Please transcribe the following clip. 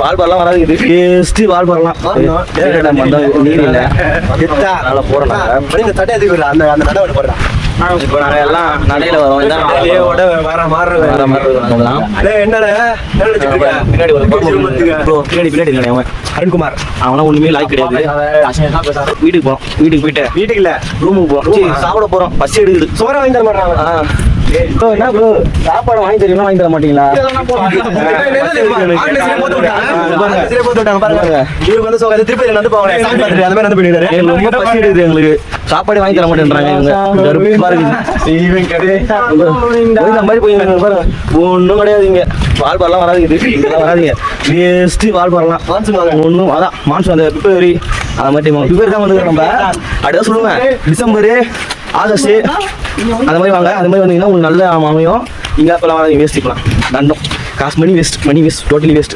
வால்பாரெல்லாம் வராது. இது டேஸ்ட் வால்பாரெல்லாம் நீர் இல்லை நல்லா போறோம். தட்டை எதுக்கு அந்த அந்த நடவடை போடுறான். இப்போ நாங்கள் எல்லாம் நடையில வரோம். பின்னாடி பின்னாடி அவன் அருண்குமார் அவனா ஒண்ணுமே லாய்க் கிடையாது. வீட்டுக்கு போறோம். வீட்டுக்கு போயிட்டு வீட்டுக்கு இல்ல ரூமுக்கு போறோம். சாப்பிட போறோம். பசி எடுக்குது. சோற வாங்கி தர மாட்டாங்க. என்ன ப்ரோ சாப்பாடு வாங்கி தரீங்களா? வாங்கி தர மாட்டீங்களா? ரொம்ப பசி எடுக்குது எங்களுக்கு. சாப்பாடு வாங்கி தர மாட்டேன்றாங்க ஒன்னும் கிடையாதுங்க. வால்பாரெல்லாம் வராது. இது வராதுங்க. வேஸ்ட் வால்பாரெல்லாம் ஒன்றும் அதான் மான்சூன் அந்த பிப்ரவரி அந்த மாதிரி பிப்ரவரி தான் வந்து நம்ம அப்படியே சொல்லுவேன். டிசம்பரு ஆகஸ்ட் அந்த மாதிரி வாங்க. அந்த மாதிரி வந்தீங்கன்னா உங்களுக்கு நல்ல அமையும். இங்கே அப்பெல்லாம் வராது. வேஸ்ட் இப்பலாம் தண்டம் காசு மணி வேஸ்ட் டோட்டலி வேஸ்ட்.